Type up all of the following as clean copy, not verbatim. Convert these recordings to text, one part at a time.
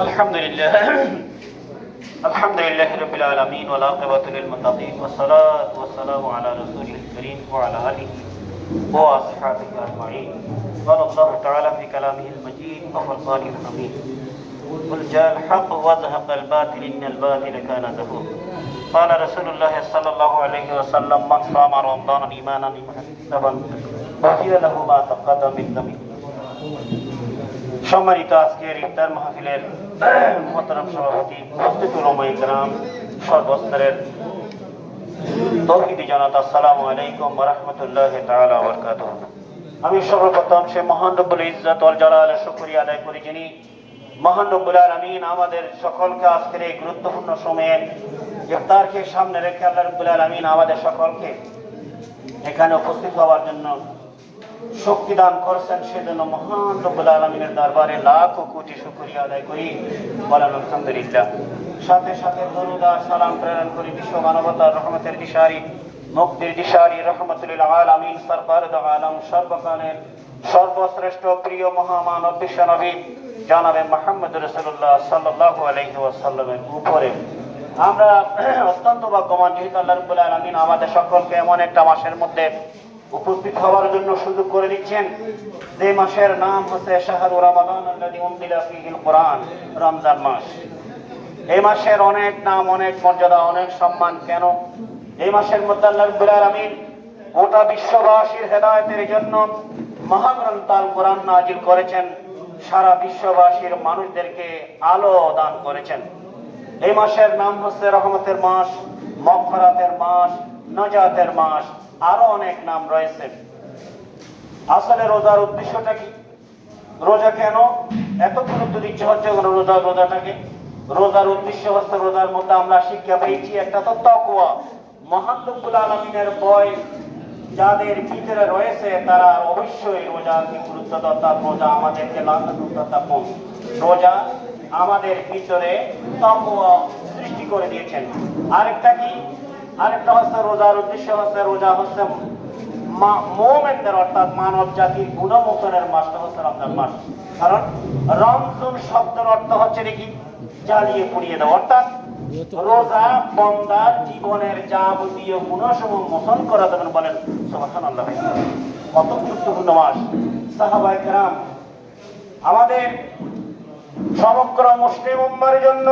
الحمد لله الحمد لله رب العالمين والعاقبة للمتقين والصلاة والسلام على رسوله الكريم وعلى آله وأصحابه أجمعين. قال الله تعالى في كلامه المجيد وفرقانه الحميد: قل جاء الحق وزهق الباطل إن الباطل كان زهوقا. قال رسول الله صلى الله عليه وسلم: من صام رمضان إيمانا واحتسابا غفر له ما تقدم من ذنبه. সম্মানিত আজকের ইফতার মাহফিলের মোহতারাম সভাপতি, উপস্থিত উলামায়ে কেরাম, সর্বস্তরের তৌহিদি জনতা, আসসালামু আলাইকুম ওয়া রাহমাতুল্লাহি তাআলা ওয়া বারাকাতুহু। আমি সর্বপ্রথম সে মহান রব্বুল ইজ্জত ওয়াল জালালের শুকরিয়া আদায় করি, যিনি মহান রব্বুল আলামিন আমাদের সকলকে আজকের এই গুরুত্বপূর্ণ সময়ে ইফতারকে সামনে রেখে আল্লাহ রব্বুল আলামিন আমাদের সকলকে এখানে উপস্থিত হওয়ার জন্য শক্তি দান করছেন। সেজন্য মহান রব্বুল আলামিনের দরবারে লাখো কোটি শুকরিয়া আদায় করি, বলেন আলহামদুলিল্লাহ। সাথে সাথে দরুদ আর সালাম প্রেরণ করি বিশ্ব মানবতার রহমতের দিশারি, মুক্তির দিশারি, রহমতুল আলামিন, সরকার দু আলম, সর্বকালের সর্বশ্রেষ্ঠ প্রিয় মহামানব বিশ্বনবী জনাবে মুহাম্মদ রাসূলুল্লাহ সাল্লাল্লাহু আলাইহি ওয়াসাল্লামের উপরে আমরা অত্যন্ত ভাগ্যবান, যেহেতু আল্লাহ রাব্বুল আলামিন আমাদের সকলকে এমন একটা মাসের মধ্যে উপস্থিত হওয়ার জন্য সুযোগ করে দিচ্ছেন, যে মাসের নাম হচ্ছে শাহরু রমাদান আল্লাযী উনজিলা ফীহিল কুরআন, রমজান মাস। এই মাসের অনেক নাম, অনেক মর্যাদা, অনেক সম্মান। কেন? এই মাসের মধ্যে আল্লাহ রাব্বুল আলামিন গোটা বিশ্ববাসীর হেদায়েতের জন্য মহাগ্রন্থ আল কুরআন নাজিল করেছেন, সারা বিশ্ববাসীর মানুষদেরকে আলো দান করেছেন। এই মাসের নাম হচ্ছে রহমতের মাস, মাগফিরাতের মাস, নাজাতের মাস, আরো অনেক নাম রয়েছে। আসলে রোজার উদ্দেশ্যটা কি? রোজা কেন এত গুরুত্ব দিচ্ছে হচ্ছে রোজাটাকে? রোজার উদ্দেশ্য হচ্ছে, রোজার মধ্যে আমরা শিক্ষা পেয়েছি একটা তো তাকওয়া, মহান রব্বুল আলামিনের ভয় যাদের ভিতরে রয়েছে তারা অবশ্যই রোজাকে গুরুত্ব দেয়। রোজা আমাদেরকে রোজা আমাদের ভিতরে তাকওয়া সৃষ্টি করে দিয়েছেন। আরেকটা কি? আরেকটা হচ্ছে রোজার উদ্দেশ্য হচ্ছে, রোজা হচ্ছে মুমিনদের অর্থাৎ মানব জাতির গুণমোচনের মাসটা হচ্ছে রমজান মাস। কারণ রমজান শব্দের অর্থ হচ্ছে নাকি জ্বালিয়ে পুড়িয়ে দেওয়া, অর্থাৎ রোজা বান্দার জীবনের যাবতীয় গুণসমূহ মোচন করা দেবেন। বলেন সুবহানাল্লাহ। কত গুরুত্বপূর্ণ মাস! সাহাবায়ে কেরাম, আমাদের সমগ্র মুসলিম উম্মার জন্য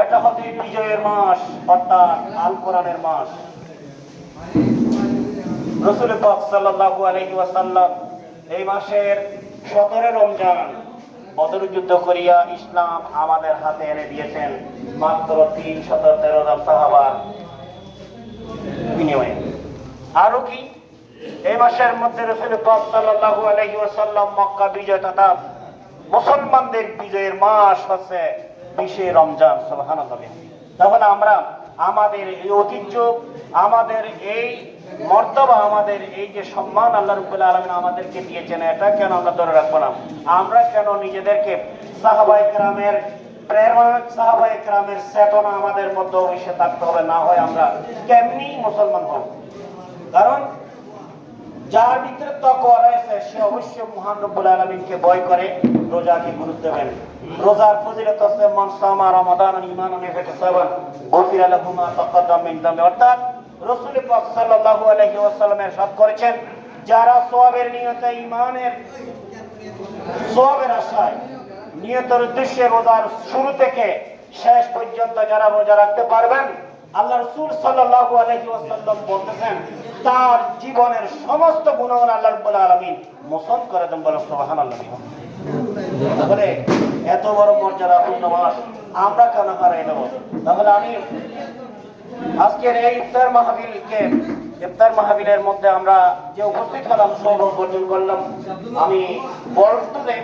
এটা হচ্ছে বিজয়ের মাস, অর্থাৎ আল কোরআনের মাস। রাসূল পাক সাল্লাল্লাহু আলাইহি ওয়াসাল্লাম এই মাসের 17 রমজান বদর যুদ্ধ করিয়া ইসলাম আমাদের হাতে এনে দিয়েছেন মাত্র 313 জন সাহাবার বিনিময়ে। আরো কি? এই মাসের মধ্যে রাসূল পাক সাল্লাল্লাহু আলাইহি ওয়াসাল্লাম মক্কা বিজয় তথা মুসলমানদের বিজয়ের মাস হচ্ছে 20 রমজান। সুবহানাল্লাহ। তাহলে আমরা আমাদের এই ঐতিহ্য, আমাদের এই মর্তবা, আমাদের এই যে সম্মান আল্লাহ রাব্বুল আলামিন আমাদেরকে দিয়েছেন, এটা কেন আমরা ধরে রাখবো না? আমরা কেন নিজেদেরকে সাহাবায়ে কেরামের প্রেরণা, সাহাবায়ে কেরামের চেতনা আমাদের মধ্যে অবশ্যই থাকতে হবে, না হয় আমরা কেমনি মুসলমান হব? কারণ যার ভিতরে তাকওয়া রয়েছে সে অবশ্যই মহান রব্বুল আলামিনকে ভয় করে, রোজাকে গুরুত্ব দেবেন। রোজার ফজিলত হচ্ছে মান সামা রমাদান ঈমানান ওয়া ইহতিসাবান গুফিরা লাহু মা তাকাদ্দাম মিন যামবি। অর্থাৎ রাসূল পাক সাল্লাল্লাহু আলাইহি ওয়াসাল্লাম ইরশাদ করেছেন, যারা সওয়াবের নিয়তে, ঈমানের সওয়াবের আশায়, নিয়তের উদ্দেশ্যে রোজার শুরু থেকে শেষ পর্যন্ত যারা রোজা রাখতে পারবেন, আল্লাহ রাসূল সাল্লাল্লাহু আলাইহি ওয়াসাল্লাম বলতেছেন তার জীবনের সমস্ত গুনাহ আল্লাহ রাব্বুল আলামিন মোচন করে দেন। বলেন সুবহানাল্লাহ। তাহলে এত বড় মর্যাদাপূর্ণ মাস আমরা কেন হারাই দেব? তাহলে আমি আজকের এই ইফতার মাহফিলের মধ্যে আমরা যে উপস্থিত হলাম, সৌভাগ্য অর্জন করলাম। আমি বলতে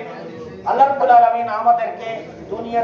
আল্লাহ রাব্বুল আলামিন আমাদেরকে দুনিয়া